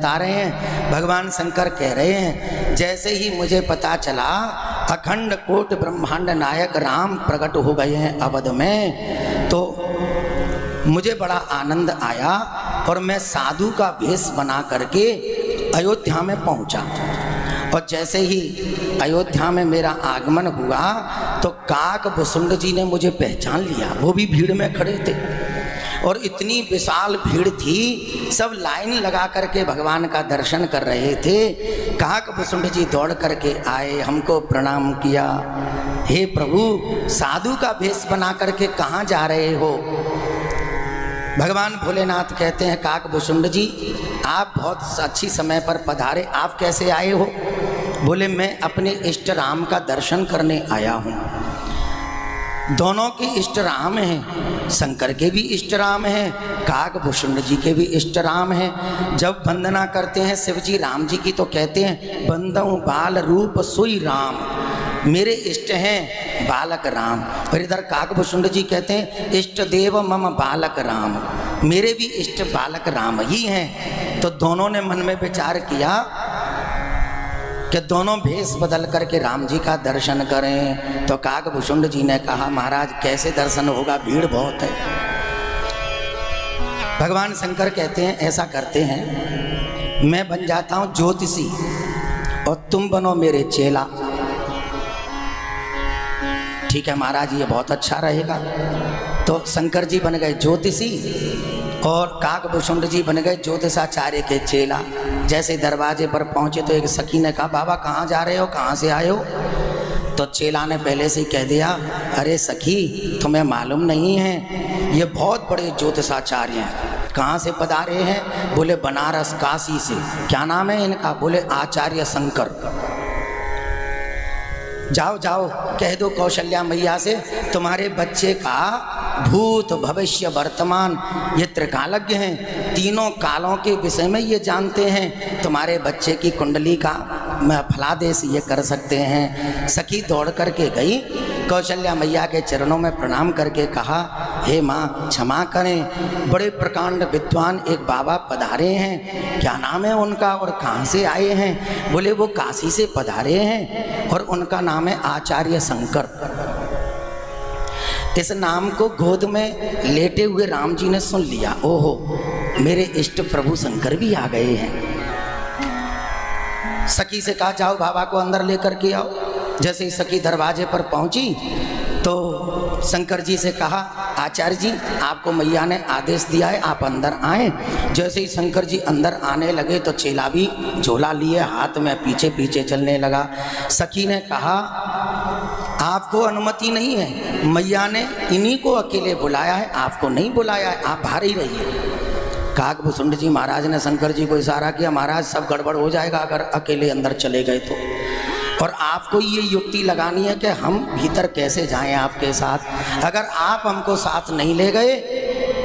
बता रहे हैं, भगवान शंकर कह रहे हैं, जैसे ही मुझे पता चला अखंड कोट ब्रह्मांड नायक राम प्रकट हो गए हैं अवध में, तो मुझे बड़ा आनंद आया और मैं साधु का भेष बना करके अयोध्या में पहुंचा। और जैसे ही अयोध्या में मेरा आगमन हुआ तो काक भुसुंड जी ने मुझे पहचान लिया। वो भी भीड़ में खड़े थे और इतनी विशाल भीड़ थी, सब लाइन लगा करके भगवान का दर्शन कर रहे थे। काक भुसुंड जी दौड़ करके आए, हमको प्रणाम किया। हे प्रभु, साधु का भेष बना करके कहाँ जा रहे हो? भगवान भोलेनाथ कहते हैं, काक भुसुंड जी आप बहुत अच्छी समय पर पधारे, आप कैसे आए हो? बोले, मैं अपने इष्ट राम का दर्शन करने आया हूँ। दोनों के इष्ट राम हैं, शंकर के भी इष्ट राम हैं, काक भुसुंड जी के भी इष्ट राम हैं। जब वंदना करते हैं शिव जी राम जी की तो कहते हैं, बंदऊ बाल रूप सोई राम, मेरे इष्ट हैं बालक राम। और इधर काक भुसुंड जी कहते हैं, इष्ट देव मम बालक राम, मेरे भी इष्ट बालक राम ही हैं। तो दोनों ने मन में विचार किया कि दोनों भेष बदल करके राम जी का दर्शन करें। तो काक भुसुंड जी ने कहा, महाराज कैसे दर्शन होगा, भीड़ बहुत है। भगवान शंकर कहते हैं, ऐसा करते हैं, मैं बन जाता हूँ ज्योतिषी और तुम बनो मेरे चेला। ठीक है महाराज, ये बहुत अच्छा रहेगा। तो शंकर जी बन गए ज्योतिषी और काक भुसुंड जी बन गए ज्योतिषाचार्य के चेला। जैसे दरवाजे पर पहुंचे तो एक सखी ने कहा, बाबा कहाँ जा रहे हो, कहाँ से आए हो? तो चेला ने पहले से ही कह दिया, अरे सखी तुम्हें मालूम नहीं है, ये बहुत बड़े ज्योतिषाचार्य हैं। कहाँ से पधारे हैं? बोले बनारस काशी से। क्या नाम है इनका? बोले आचार्य शंकर। जाओ जाओ कह दो कौशल्या मैया से, तुम्हारे बच्चे का भूत भविष्य वर्तमान ये त्रिकालज्ञ हैं, तीनों कालों के विषय में ये जानते हैं, तुम्हारे बच्चे की कुंडली का फलादेश ये कर सकते हैं। सखी दौड़ करके गई, कौशल्या मैया के चरणों में प्रणाम करके कहा, हे माँ क्षमा करें, बड़े प्रकांड विद्वान एक बाबा पधारे हैं, क्या नाम है उनका और कहाँ से आए हैं? बोले वो काशी से पधारे हैं और उनका नाम है आचार्य शंकर। इस नाम को गोद में लेटे हुए राम जी ने सुन लिया, ओहो मेरे इष्ट प्रभु शंकर भी आ गए हैं। सखी से कहा, जाओ बाबा को अंदर लेकर के आओ। जैसे ही सखी दरवाजे पर पहुंची तो शंकर जी से कहा, आचार्य जी आपको मैया ने आदेश दिया है, आप अंदर आए। जैसे ही शंकर जी अंदर आने लगे तो चेला भी झोला लिए हाथ में पीछे पीछे चलने लगा। सखी ने कहा, आपको अनुमति नहीं है, मैया ने इन्हीं को अकेले बुलाया है, आपको नहीं बुलाया है, आप बाहर ही रहिए। काक भुसुंड जी महाराज ने शंकर जी को इशारा किया, महाराज सब गड़बड़ हो जाएगा अगर अकेले अंदर चले गए तो, और आपको ये युक्ति लगानी है कि हम भीतर कैसे जाएं आपके साथ। अगर आप हमको साथ नहीं ले गए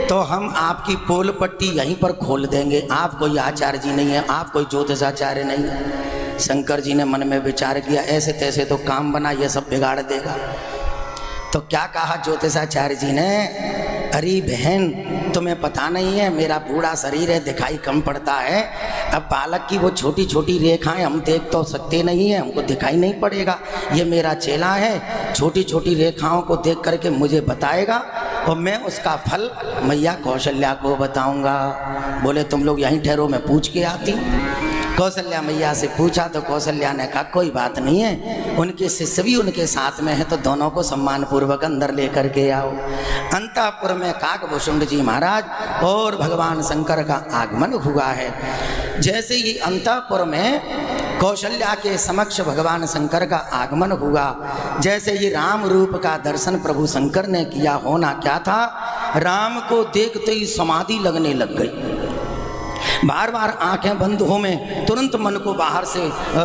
तो हम आपकी पोल पट्टी यहीं पर खोल देंगे। आप कोई आचार्य जी नहीं है, आप कोई ज्योतिषाचार्य नहीं है। शंकर जी ने मन में विचार किया, ऐसे तैसे तो काम बना, ये सब बिगाड़ देगा। तो क्या कहा ज्योतिषाचार्य जी ने, अरे बहन तुम्हें पता नहीं है, मेरा बूढ़ा शरीर है, दिखाई कम पड़ता है, अब बालक की वो छोटी छोटी रेखाएं हम देख तो सकते नहीं हैं, हमको दिखाई नहीं पड़ेगा। ये मेरा चेला है, छोटी छोटी रेखाओं को देख करके मुझे बताएगा और मैं उसका फल मैया कौशल्या को बताऊंगा। बोले तुम लोग यहीं ठहरो, मैं पूछ के आती। कौशल्या मैया से पूछा तो कौशल्या ने कहा, कोई बात नहीं है, उनके शिष्य भी उनके साथ में है, तो दोनों को सम्मान पूर्वक अंदर लेकर के आओ। अंतःपुर में काक भुसुंड जी महाराज और भगवान शंकर का आगमन हुआ है। जैसे ही अंतःपुर में कौशल्या के समक्ष भगवान शंकर का आगमन हुआ, जैसे ही राम रूप का दर्शन प्रभु शंकर ने किया, होना क्या था, राम को देखते ही समाधि लगने लग गई। बार बार आंखें बंद हो में तुरंत मन को बाहर से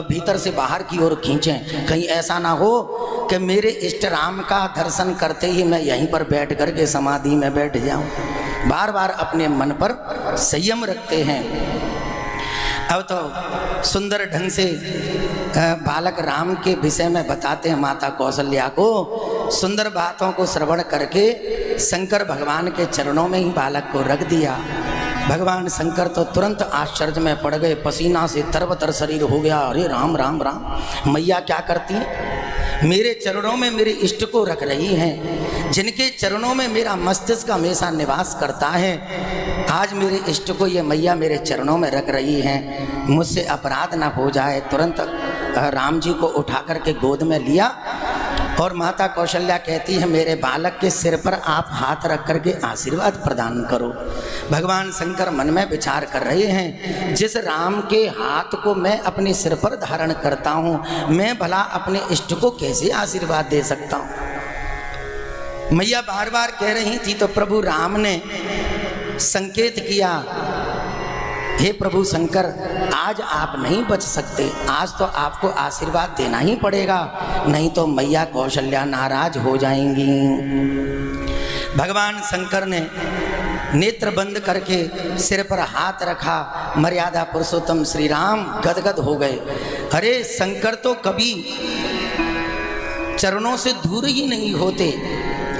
भीतर से बाहर की ओर खींचें, कहीं ऐसा ना हो कि मेरे इष्ट राम का दर्शन करते ही मैं यहीं पर बैठ करके समाधि में बैठ जाऊं। बार बार अपने मन पर संयम रखते हैं। अब तो सुंदर ढंग से बालक राम के विषय में बताते हैं माता कौशल्या को। सुंदर बातों को श्रवण करके शंकर भगवान के चरणों में ही बालक को रख दिया। भगवान शंकर तो तुरंत आश्चर्य में पड़ गए, पसीना से तरबतर शरीर हो गया। अरे राम राम राम, मैया क्या करती है? मेरे चरणों में मेरे इष्ट को रख रही हैं, जिनके चरणों में मेरा मस्तिष्क हमेशा निवास करता है। आज मेरे इष्ट को ये मैया मेरे चरणों में रख रही हैं, मुझसे अपराध ना हो जाए। तुरंत राम जी को उठा करके गोद में लिया और माता कौशल्या कहती है, मेरे बालक के सिर पर आप हाथ रख करके आशीर्वाद प्रदान करो। भगवान शंकर मन में विचार कर रहे हैं, जिस राम के हाथ को मैं अपने सिर पर धारण करता हूँ, मैं भला अपने इष्ट को कैसे आशीर्वाद दे सकता हूँ। मैया बार बार कह रही थी तो प्रभु राम ने संकेत किया, हे प्रभु शंकर, आज आप नहीं बच सकते, आज तो आपको आशीर्वाद देना ही पड़ेगा, नहीं तो मैया कौशल्या नाराज हो जाएंगी। भगवान शंकर ने नेत्र बंद करके सिर पर हाथ रखा। मर्यादा पुरुषोत्तम श्री राम गदगद हो गए। अरे शंकर तो कभी चरणों से दूर ही नहीं होते,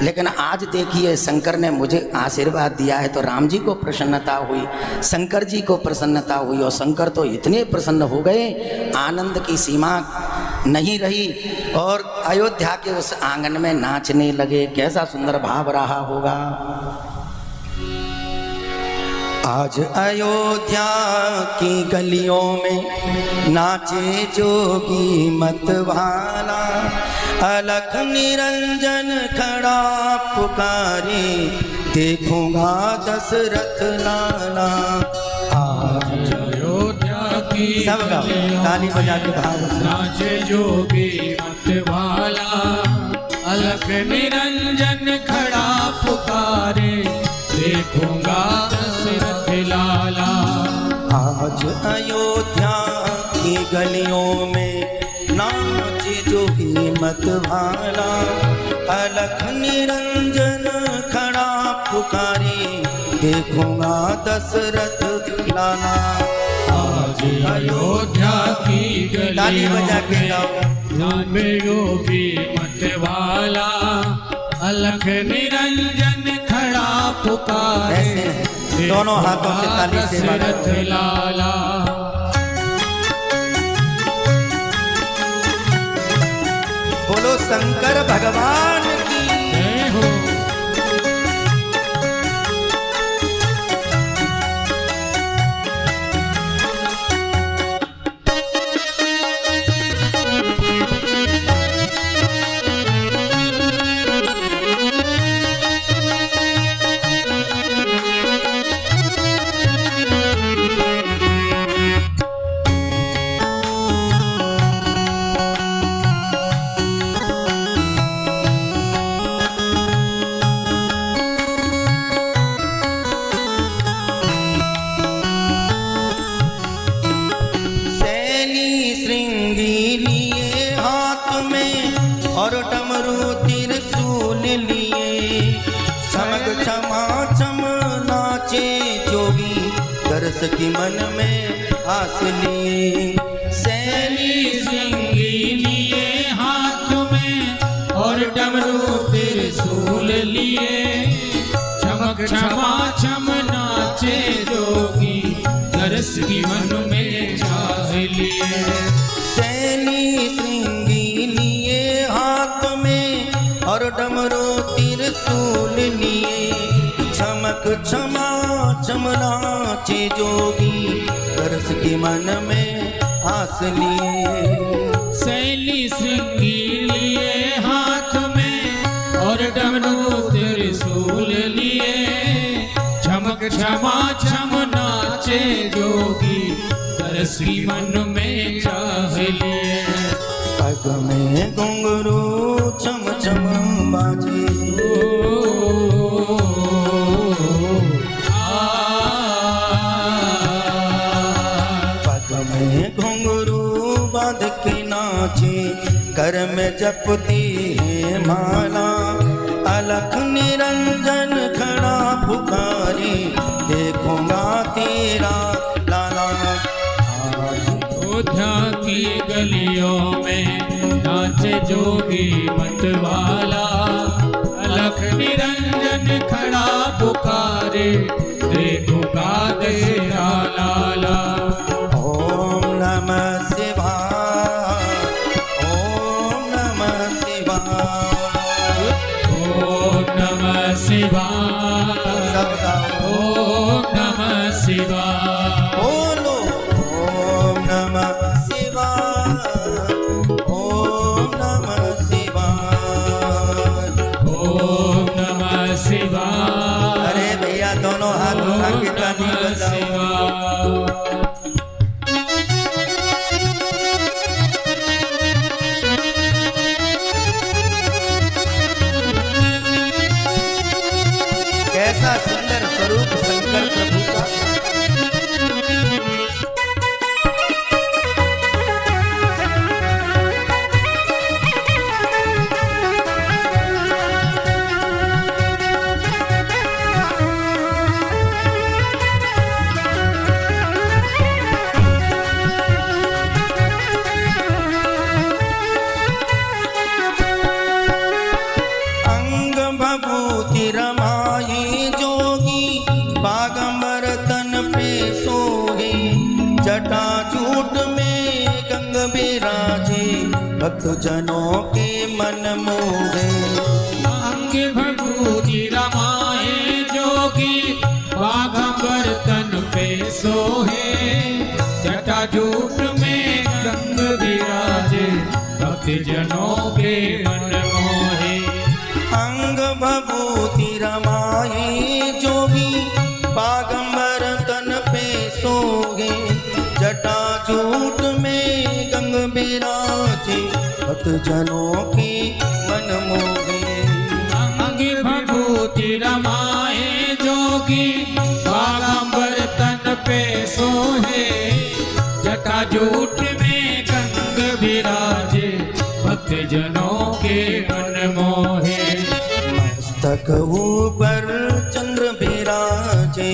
लेकिन आज देखिए शंकर ने मुझे आशीर्वाद दिया है, तो राम जी को प्रसन्नता हुई, शंकर जी को प्रसन्नता हुई, और शंकर तो इतने प्रसन्न हो गए, आनंद की सीमा नहीं रही, और अयोध्या के उस आंगन में नाचने लगे। कैसा सुंदर भाव रहा होगा। आज अयोध्या की गलियों में नाचे जोगी मतवाला, अलख निरंजन खड़ा पुकारे, देखूंगा दशरथ लाला। आज अयोध्या की सब गाओ, ताली बजा के भाव। नाचे जोगी मतवाला, अलख निरंजन खड़ा पुकारे, देखूंगा दशरथ लाला। आज अयोध्या की गलियों में नाचे जोगी मतवाला, अलख निरंजन खड़ा पुकारे, देखूंगा दशरथ लाला। आज अयोध्या की ताली बजा के गाओ। नाचे योगी मतवाला, अलख निरंजन खड़ा पुकारे, ऐसे दोनों हाथों से ताली से दशरथ लाला। बोलो शंकर भगवान की जय हो। और डमरू त्रिशूल लिए, समग क्षमा छम नाचे जोगी, दर्श की मन में आस लिए। सैनी सिंगी लिए हाथ में, और डमरू त्रिशूल लिए, चमक क्षमा छम नाचे जोगी, दर्श की मन में चाह लिए। सैनी श्रृंगी लिए हाथ में, और डमरू त्रिशूल लिए, चमक क्षमा छम नाचे जोगी, दर्श की मन में आस लिए। सैनी श्रृंगी लिए हाथ में, और डमरू त्रिशूल लिए, चमक क्षमा छम नाचे जोगी, दर्श की मन में चाह लिए। पग में घुंघरू छम छम बाजे, पग में घुंघरू बांध के नाचे, कर में जपती है माला, अलख निरंजन खड़ा पुकारे, देखूंगा तेरा लाला। अयोध्या की गलियों में नाचे जोगी मतवाला, अलख निरंजन खड़ा पुकारे, देखो का तेरा लाला। ओम नमः शिवाय, ओम नमः शिवाय, ओम नमः शिवाय, सबका ओम नमः शिवाय। बोलो ओम नमः शिवाय, ओम नमः शिवाय, ओम नमः शिवाय। अरे भैया दोनों हाथ उठा के ताली बजाओ। कैसा सुंदर स्वरूप शंकर प्रभु का। अंग भभूति रमाये जोगी, बागंबर तन पे सोहे, जटाजूट में गंग बिराजे, भक्त जनों के मन मोहे। अंग भभूति रमाए जोगी, बाघंबर तन पे सोहे, जटाजूट में गंग विराजे, भक्त जनों के मन मोहे। अंग भभूति रमाये जोगी, बागंबर तन पे सोहे, जटाजूट में गंग बिराजे, भक्त जनों के मन मोहे। अंग भभूति रमाए जोगी, बाघंबर तन पे सोहे, जटाजूट में गंग विराजे, भक्त जनों के मन मोहे। मस्तक ऊपर चंद्र बिराजे,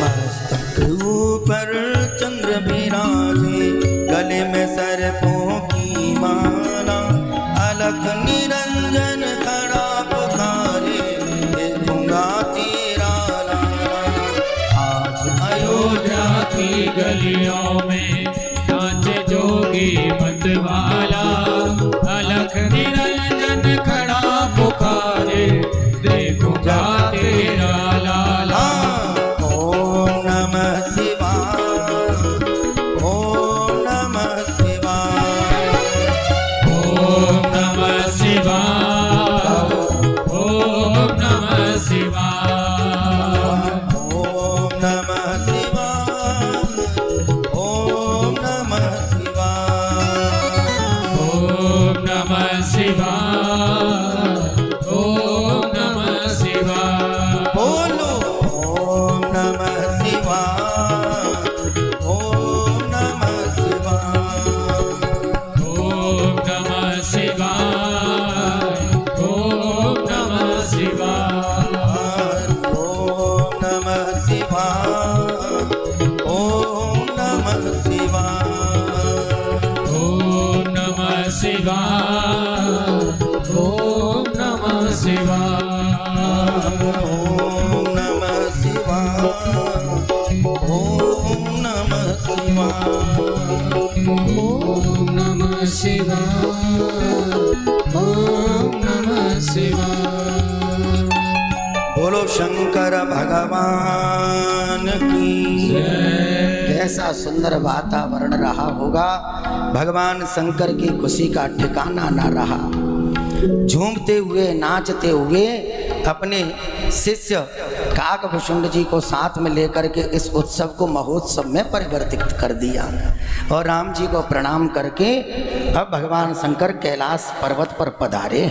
मस्तक ऊपर चंद्र बिराजे, गले में सर्पों की माला, अलख निरंजन खड़ा पुकारे, देखूंगा तेरा लाला। आज अयोध्या की गलियों में नाचे जोगी मतवाला, अलख निरंजन खड़ा पुकारे, देखूंगा तेरा लाला। ओम नमः शिवाय, ओम नमः शिवाय, ओम नमः शिवाय, ओम नमः शिवाय, ओम नमः शिवाय, ओम नमः शिवाय, ओम नमः शिवाय, ओम नमः शिवाय। बोलो ओम नमः शिवाय, ओम नमः शिवाय, ओम नमः शिवाय, ओम नमः शिवाय। ओम नमः शिवाय, ओम नमः शिवाय, ओम नमः शिवाय, ओम नमः शिवाय। ओम नमः शिवाय, ओम नमः शिवाय, ओम नमः शिवाय, ओम नमः शिवाय। बोलो शंकर भगवान की जय। कैसा सुंदर वातावरण रहा होगा, भगवान शंकर की खुशी का ठिकाना न रहा। झूमते हुए नाचते हुए अपने शिष्य काकभूषुंड जी को साथ में लेकर के इस उत्सव को महोत्सव में परिवर्तित कर दिया और राम जी को प्रणाम करके अब भगवान शंकर कैलाश पर्वत पर पधारे।